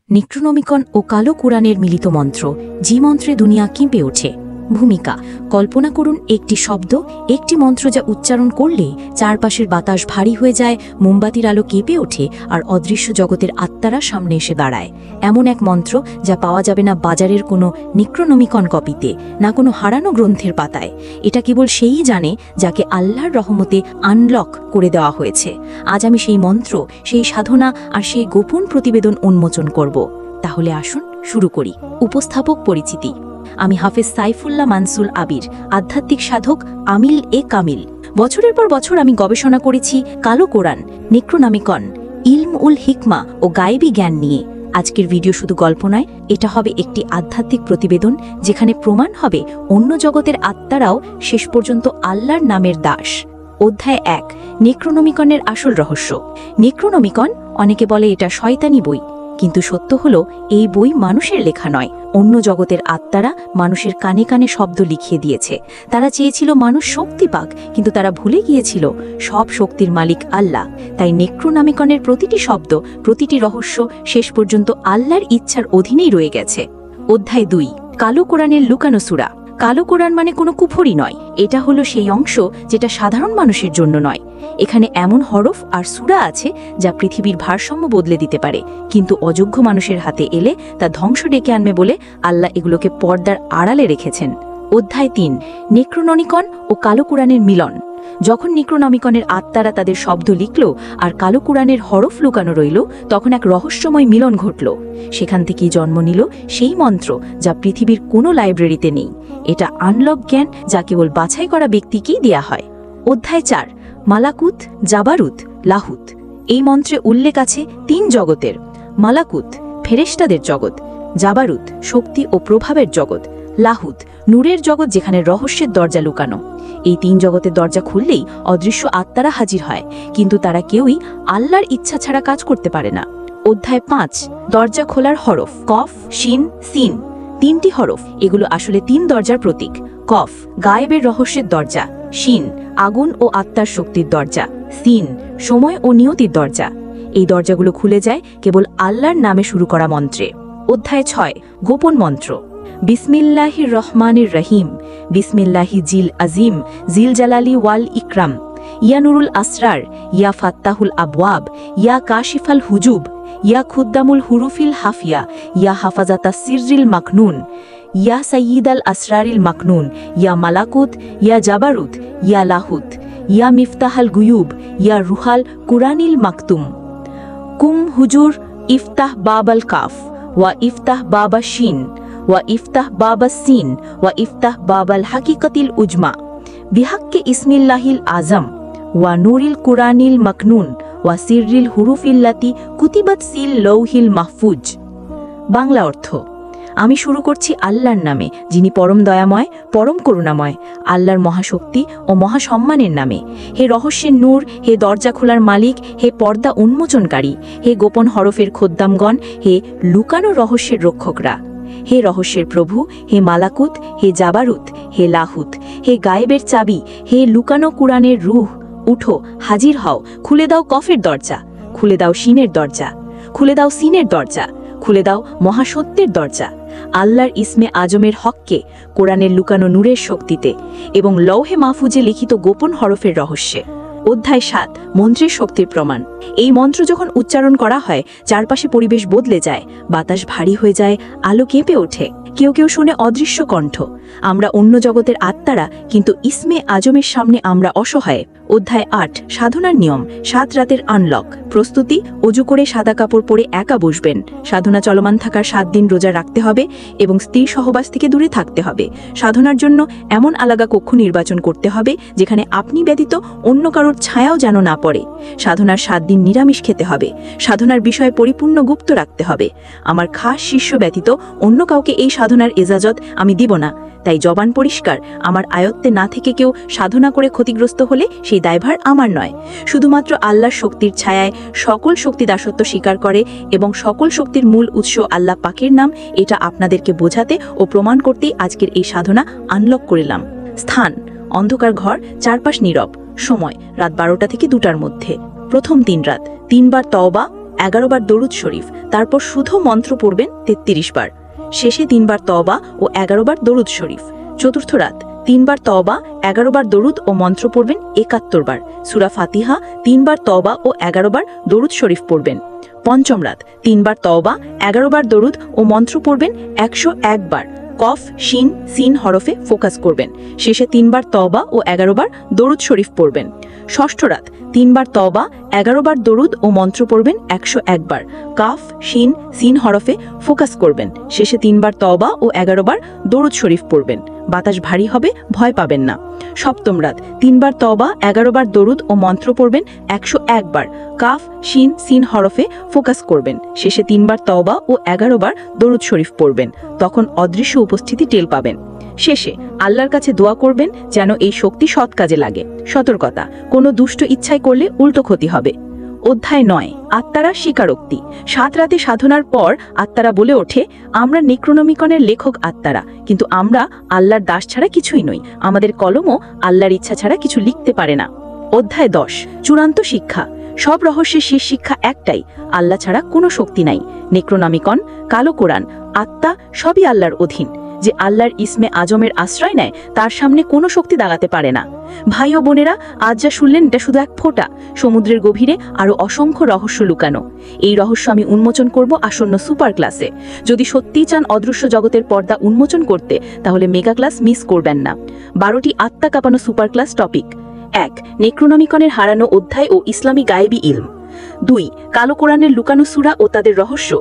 নিক্রোনমিকন ও কালো কোরআনের মিলিত মন্ত্র, যে মন্ত্রে দুনিয়া কেঁপে ওঠে। ভূমিকা: কল্পনা করুন একটি শব্দ, একটি মন্ত্র যা উচ্চারণ করলে চারপাশের বাতাস ভারী হয়ে যায়, মোমবাতির আলো কেঁপে ওঠে আর অদৃশ্য জগতের আত্মারা সামনে এসে দাঁড়ায়। এমন এক মন্ত্র যা পাওয়া যাবে না বাজারের কোনো নিক্রোনমিকন কপিতে, না কোনো হারানো গ্রন্থের পাতায়। এটা কেবল সেই জানে যাকে আল্লাহর রহমতে আনলক করে দেওয়া হয়েছে। আজ আমি সেই মন্ত্র, সেই সাধনা আর সেই গোপন প্রতিবেদন উন্মোচন করব। তাহলে আসুন শুরু করি। উপস্থাপক পরিচিতি: আমি হাফেজ সাইফুল্লাহ মানসুল আবির, আধ্যাত্মিক সাধক, আমিল এ কামিল। বছরের পর বছর আমি গবেষণা করেছি কালো কোরআন, নিক্রোনমিকন, ইলম উল হিকমা ও গায়েবী জ্ঞান নিয়ে। আজকের ভিডিও শুধু গল্প নয়, এটা হবে একটি আধ্যাত্মিক প্রতিবেদন, যেখানে প্রমাণ হবে অন্য জগতের আত্মারাও শেষ পর্যন্ত আল্লাহর নামের দাস। অধ্যায় 1: নিক্রোনমিকনের আসল রহস্য। নিক্রোনমিকন, অনেকে বলে এটা শয়তানি বই, কিন্তু সত্য হলো এই বই মানুষের লেখা নয়। অন্য জগতের আত্মারা মানুষের কানে কানে শব্দ লিখিয়ে দিয়েছে। তারা চেয়েছিল মানুষ শক্তি পাক, কিন্তু তারা ভুলে গিয়েছিল সব শক্তির মালিক আল্লাহ। তাই নিক্রোনমিকনের প্রতিটি শব্দ, প্রতিটি রহস্য শেষ পর্যন্ত আল্লাহর ইচ্ছার অধীনেই রয়ে গেছে। অধ্যায় 2: কালো কোরআনের লুকানো সূরা। কালো কোরআন মানে কোনো কুফরি নয়, এটা হলো সেই অংশ যেটা সাধারণ মানুষের জন্য নয়। এখানে এমন হরফ আর সূরা আছে যা পৃথিবীর ভারসাম্য বদলে দিতে পারে, কিন্তু অযোগ্য মানুষের হাতে এলে তা ধ্বংস ডেকে আনবে বলে আল্লাহ এগুলোকে পর্দার আড়ালে রেখেছেন। অধ্যায় 3: নিক্রোনমিকন ও কালো কোরআনের মিলন। যখন নিক্রোনমিকনের আত্মারা তাদের শব্দ লিখল আর কালো কোরআনের হরফ লুকানো রইল, তখন এক রহস্যময় মিলন ঘটল। সেখান থেকেই জন্ম নিল সেই মন্ত্র যা পৃথিবীর কোনো লাইব্রেরিতে নেই। এটা আনলক জ্ঞান যা কেবল বাছাই করা ব্যক্তিকেই দেয়া হয়। অধ্যায় 4: মালাকুত, জাবারুত, লাহুত। এই মন্ত্রে উল্লেখ আছে 3 জগতের: মালাকুত ফেরেশতাদের জগৎ, জাবারুত শক্তি ও প্রভাবের জগৎ, লাহুত নূরের জগৎ যেখানে রহস্যের দরজা লুকানো। এই 3 জগতের দরজা খুললেই অদৃশ্য আত্মারা হাজির হয়, কিন্তু তারা কেউই আল্লাহর ইচ্ছা ছাড়া কাজ করতে পারে না। অধ্যায় 5: দরজা খোলার হরফ। কফ, শিন, সিন। 3টি হরফ, এগুলো আসলে 3 দরজার প্রতীক। কফ গায়েবের রহস্যের দরজা, শিন আগুন ও আত্মার শক্তির দরজা, সিন সময় ও নিয়তির দরজা। এই দরজাগুলো খুলে যায় কেবল আল্লাহর নামে শুরু করা মন্ত্রে। অধ্যায় 6: গোপন মন্ত্র। বিসমিল্লাহির রহমানির রহিম। বিসমিল্লাহি জিল আজিম, জিল জালালি ওয়াল ইকরাম। ইয়া নুরুল আসরার, ইয়া ফাত্তাহুল আবওয়াব, ইয়া কাশিফাল হুজুব, ইয়া খুদ্দামুল হুরুফিল হাফিয়া, ইয়া হাফাজাতা সিররিল মাকনুন, ইয়া সাইয়িদাল আসরারিল মাকনুন, ইয়া মালাকুত, ইয়া জাবারুত, ইয়া লাহুত, ইয়া মিফতাহাল গুয়ুব, ইয়া রুহাল কুরআনিল মাকতুম। কুম হুজুর ইফতাহ বাবাল কাফ, ওয়া ইফতাহ বাবা শিন, ওয়া ইফতাহ বাবা সিন, ওয়া ইফতাহ বাবাল হাকিকতিল উজমা। বিহাক্কে ইসমিল্লাহিল আজম, ওয়া নুরিল কুরআনিল মাকনুন, ওয়া সিররিল হুরুফিল্লাতি কুতিবাত সিল লৌহিল মাহফুজ। বাংলা অর্থ: আমি শুরু করছি আল্লাহর নামে, যিনি পরম দয়াময়, পরম করুণাময়, আল্লাহর মহাশক্তি ও মহাসম্মানের নামে। হে রহস্যের নূর, হে দরজা খোলার মালিক, হে পর্দা উন্মোচনকারী, হে গোপন হরফের খোদ্দামগণ, হে লুকানো রহস্যের রক্ষকরা। হে রহস্যের প্রভু, হে মালাকুত, হে জাবারুত, হে লাহুত, হে গায়েবের চাবি, হে লুকানো কুরআনের রূহ, উঠো, হাজির হও, খুলে দাও কফের দরজা, খুলে দাও শিনের দরজা, খুলে দাও সিনের দরজা, খুলে দাও মহাসত্যের দরজা। আল্লাহর ইসমে আজমের হককে, কোরআনের লুকানো নূরের শক্তিতে এবং লৌহে মাহফুজে লিখিত গোপন হরফের রহস্যে। অধ্যায় 7: মন্ত্রের শক্তির প্রমাণ। এই মন্ত্র যখন উচ্চারণ করা হয়, চারপাশে পরিবেশ বদলে যায়, বাতাস ভারী হয়ে যায়, আলো কেঁপে ওঠে। কেউ কেউ শুনে অদৃশ্য কণ্ঠ। আমরা অন্য জগতের আত্মারা, কিন্তু ইসমে আজমের সামনে আমরা অসহায়। অধ্যায় 8: সাধনার নিয়ম। 7 রাতের আনলক। প্রস্তুতি: অজু করে সাদা কাপড় পরে একা বসবেন। সাধনা চলমান থাকার 7 দিন রোজা রাখতে হবে এবং স্ত্রী সহবাস থেকে দূরে থাকতে হবে। সাধনার জন্য এমন আলাদা কক্ষ নির্বাচন করতে হবে যেখানে আপনি ব্যতীত অন্য কারোর ছায়াও যেন না পড়ে। সাধনার 7 দিন নিরামিষ খেতে হবে। সাধনার বিষয় পরিপূর্ণ গুপ্ত রাখতে হবে। আমার খাস শিষ্য ব্যতীত অন্য কাউকে এই সাধনার এজাজত আমি দিব না। তাই জবান পরিষ্কার। আমার আয়ত্তে না থেকে কেউ সাধনা করে ক্ষতিগ্রস্ত হলে সেই দায়ভার আমার নয়। শুধুমাত্র আল্লাহর শক্তির ছায়ায় সকল শক্তি দাসত্ব স্বীকার করে এবং সকল শক্তির মূল উৎস আল্লাহ পাকের নাম, এটা আপনাদেরকে বোঝাতে ও প্রমাণ করতেই আজকের এই সাধনা আনলক করলাম। স্থান: অন্ধকার ঘর, চারপাশ নীরব। সময়: রাত 12টা থেকে 2টার মধ্যে। প্রথম 3 রাত 3 বার তওবা, 11 বার দরুদ শরীফ, তারপর শুধু মন্ত্র পড়বেন 33 বার। শেষে 3 বার তওবা ও 11 বার দরুদ শরীফ। চতুর্থ রাত 3 বার তওবা, 11 বার দরুদ ও মন্ত্র পড়বেন 71 বার। সূরা ফাতিহা 3 বার তওবা ও 11 বার দরুদ শরীফ পড়বেন। পঞ্চম রাত 3 বার তওবা, 11 বার দরুদ ও মন্ত্র পড়বেন 101 বার। কফ শিন সিন হরফে ফোকাস করবেন। শেষে 3 বার তওবা ও 11 বার দরুদ শরীফ পড়বেন। ষষ্ঠ রাত 3 বার তওবা, 11 বার দরুদ ও মন্ত্র পড়বেন 101 বার। কাফ শিন সিন হরফে ফোকাস করবেন। শেষে 3 বার তওবা ও 11 বার দরুদ শরীফ পড়বেন। বাতাস ভারী হবে, ভয় পাবেন না। সপ্তম রাত 3 বার তওবা, 11 বার দরুদ ও মন্ত্র পড়বেন 101 বার। কাফ শিন সিন হরফে ফোকাস করবেন। শেষে 3 বার তওবা ও 11 বার দরুদ শরীফ পড়বেন। তখন অদৃশ্য উপস্থিতি টের পাবেন। শেষে আল্লাহর কাছে দোয়া করবেন যেন এই শক্তি সৎ কাজে লাগে। সতর্কতা, কোনো দুষ্ট ইচ্ছায় করলে উল্টো ক্ষতি হবে। অধ্যায় 9, আত্মারা স্বীকারোক্তি। 7 রাতে সাধনার পর আত্মারা বলে ওঠে, আমরা নেক্রোনমিকনের লেখক আত্মারা, কিন্তু আমরা আল্লাহর দাস ছাড়া কিছুই নই। আমাদের কলমও আল্লাহর ইচ্ছা ছাড়া কিছু লিখতে পারে না। অধ্যায় 10, চূড়ান্ত শিক্ষা। সব রহস্যের শেষ শিক্ষা একটাই, আল্লাহ ছাড়া কোনো শক্তি নাই। নেক্রোনমিকন, কালো কোরআন, আত্মা সবই আল্লাহর অধীন। যে আল্লাহর ইসমে আজমের আশ্রয় নেয় তার সামনে কোনো শক্তি দাঁড়াতে পারে না। ভাই ও বোনেরা, আজ যা শুনলেন এটা শুধু এক ফোঁটা। সমুদ্রের গভীরে আরো অসংখ্য রহস্য লুকানো। এই রহস্য আমি উন্মোচন করব আসন্ন সুপার ক্লাসে। যদি সত্যিই চান অদৃশ্য জগতের পর্দা উন্মোচন করতে, তাহলে মেগা ক্লাস মিস করবেন না। 12টি আত্মা কাঁপানো সুপার ক্লাস টপিক। 1, নেক্রোনমিকনের হারানো অধ্যায় ও ইসলামী গায়েবী ইলম। 2, কালো কোরআনের লুকানো সূরা ও তাদের রহস্য।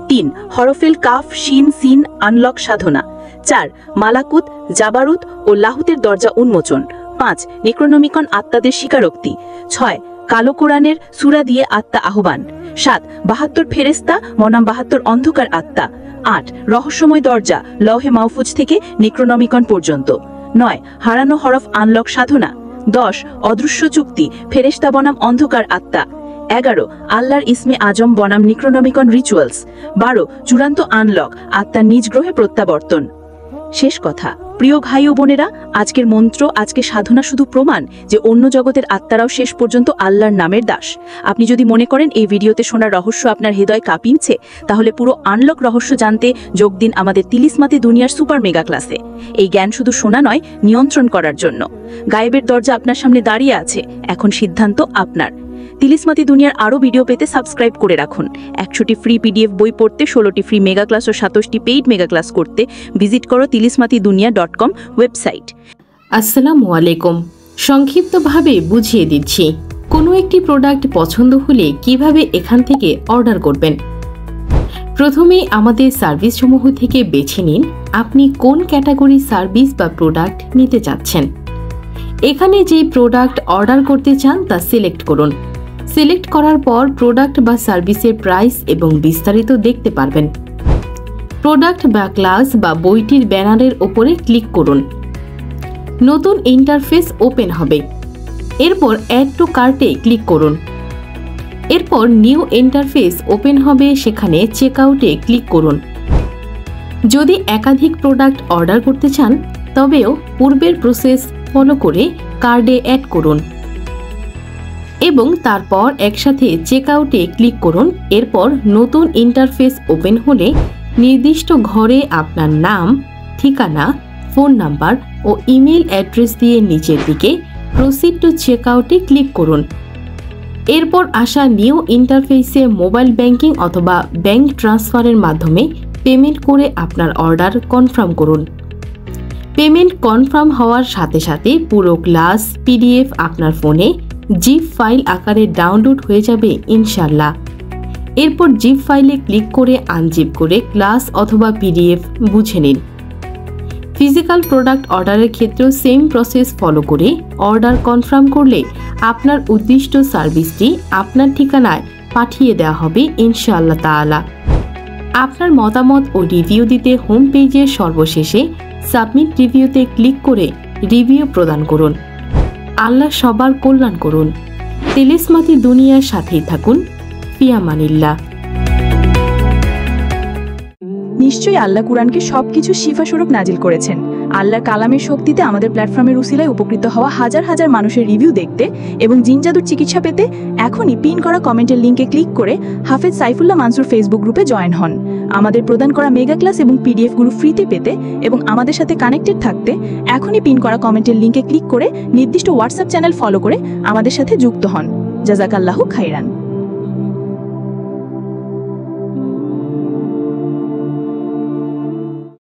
3, হরফেল কাফ শিন সিন আনলক সাধনা। 4, মালাকুত জাবারুত ও লাহুতের দরজা উন্মোচন। 5, নেক্রোনমিকন আত্মাদের স্বীকারোক্তি। 6, কালো কোরআনের সূরা দিয়ে আত্মা আহ্বান। 7, 72 ফেরেশতা বনাম 72 অন্ধকার আত্মা। 8, রহস্যময় দরজা লৌহে মাহফুজ থেকে নেক্রোনমিকন পর্যন্ত। 9, হারানো হরফ আনলক সাধনা। 10, অদৃশ্য চুক্তি ফেরেশতা বনাম অন্ধকার আত্মা। 11, আল্লাহর ইসমে আজম বনাম নিক্রোনমিকন রিচুয়ালস। 12, চূড়ান্ত আনলক আত্মার নিজ গ্রহে প্রত্যাবর্তন। শেষ কথা, প্রিয় ভাই ও বোনেরা, আজকের মন্ত্র, আজকে সাধনা শুধু প্রমাণ যে অন্য জগতের আত্মারাও শেষ পর্যন্ত আল্লাহর নামের দাস। আপনি যদি মনে করেন এই ভিডিওতে শোনা রহস্য আপনার হৃদয় কাঁপিয়েছে, তাহলে পুরো আনলক রহস্য জানতে যোগ দিন আমাদের তিলিসমাতি দুনিয়ার সুপার মেগা ক্লাসে। এই জ্ঞান শুধু শোনা নয়, নিয়ন্ত্রণ করার জন্য। গায়েবের দরজা আপনার সামনে দাঁড়িয়ে আছে, এখন সিদ্ধান্ত আপনার। তিলিসমাতি দুনিয়ার আরও ভিডিও পেতে সাবস্ক্রাইব করে রাখুন। 100টি ফ্রি পিডিএফ বই পড়তে, 16টি ফ্রি মেগা ক্লাস ও 27টি পেইড মেগা ক্লাস করতে ভিজিট করো tilismatidunia.com ওয়েবসাইট। আসসালামু আলাইকুম। সংক্ষিপ্তভাবে বুঝিয়ে দিচ্ছি, কোনো একটি প্রোডাক্ট পছন্দ হলে কিভাবে এখান থেকে অর্ডার করবেন। প্রথমেই আমাদের সার্ভিসসমূহ থেকে বেছে নিন আপনি কোন ক্যাটাগরির সার্ভিস বা প্রোডাক্ট নিতে চাচ্ছেন। এখানে যে প্রোডাক্ট অর্ডার করতে চান তা সিলেক্ট করুন। সিলেক্ট করার পর প্রোডাক্ট বা সার্ভিসের প্রাইস এবং বিস্তারিত দেখতে পারবেন। প্রোডাক্ট বা ক্লাস বা বইটির ব্যানারের ওপরে ক্লিক করুন। নতুন ইন্টারফেস ওপেন হবে। এরপর অ্যাড টু কার্টে ক্লিক করুন। এরপর নিউ ইন্টারফেস ওপেন হবে, সেখানে চেকআউটে ক্লিক করুন। যদি একাধিক প্রোডাক্ট অর্ডার করতে চান তবেও পূর্বের প্রসেস ফলো করে কার্ডে অ্যাড করুন এবং তারপর একসাথে চেকআউটে ক্লিক করুন। এরপর নতুন ইন্টারফেস ওপেন হলে নির্দিষ্ট ঘরে আপনার নাম, ঠিকানা, ফোন নাম্বার ও ইমেল অ্যাড্রেস দিয়ে নিচের দিকে প্রসিড টু চেকআউটে ক্লিক করুন। এরপর আসা নিউ ইন্টারফেসে মোবাইল ব্যাংকিং অথবা ব্যাংক ট্রান্সফারের মাধ্যমে পেমেন্ট করে আপনার অর্ডার কনফার্ম করুন। পেমেন্ট কনফার্ম হওয়ার সাথে সাথে পুরো ক্লাস পিডিএফ আপনার ফোনে জিপ ফাইল আকারে ডাউনলোড হয়ে যাবে ইনশাল্লাহ। এরপর জিপ ফাইলে ক্লিক করে আনজিপ করে ক্লাস অথবা পিডিএফ বুঝে নিন। ফিজিক্যাল প্রোডাক্ট অর্ডারের ক্ষেত্রেও সেম প্রসেস ফলো করে অর্ডার কনফার্ম করলে আপনার উদ্দিষ্ট সার্ভিসটি আপনার ঠিকানায় পাঠিয়ে দেওয়া হবে ইনশাআল্লাহ তাআলা। আপনার মতামত ও রিভিউ দিতে হোম পেজের সর্বশেষে সাবমিট রিভিউতে ক্লিক করে রিভিউ প্রদান করুন। আল্লাহ সবার কল্যাণ করুন। তিলিসমাতি দুনিয়ার সাথেই থাকুন। ফিয়ামানিল্লাহ। নিশ্চয়ই আল্লাহ কুরআনকে সবকিছু শিফাস্বরূপ নাজিল করেছেন। আল্লাহর কালামের শক্তিতে আমাদের প্ল্যাটফর্মের উসিলায় উপকৃত হওয়া হাজার হাজার মানুষের রিভিউ দেখতে এবং জিন জাদুর চিকিৎসা পেতে এখনই পিন করা কমেন্টের লিঙ্কে ক্লিক করে হাফেজ সাইফুল্লাহ মানসুর ফেসবুক গ্রুপে জয়েন হন। আমাদের প্রদান করা মেগা ক্লাস এবং পিডিএফ গুলো ফ্রিতে পেতে এবং আমাদের সাথে কানেক্টেড থাকতে এখনই পিন করা কমেন্টের লিঙ্কে ক্লিক করে নির্দিষ্ট হোয়াটসঅ্যাপ চ্যানেল ফলো করে আমাদের সাথে যুক্ত হন। জাযাকাল্লাহু খাইরান।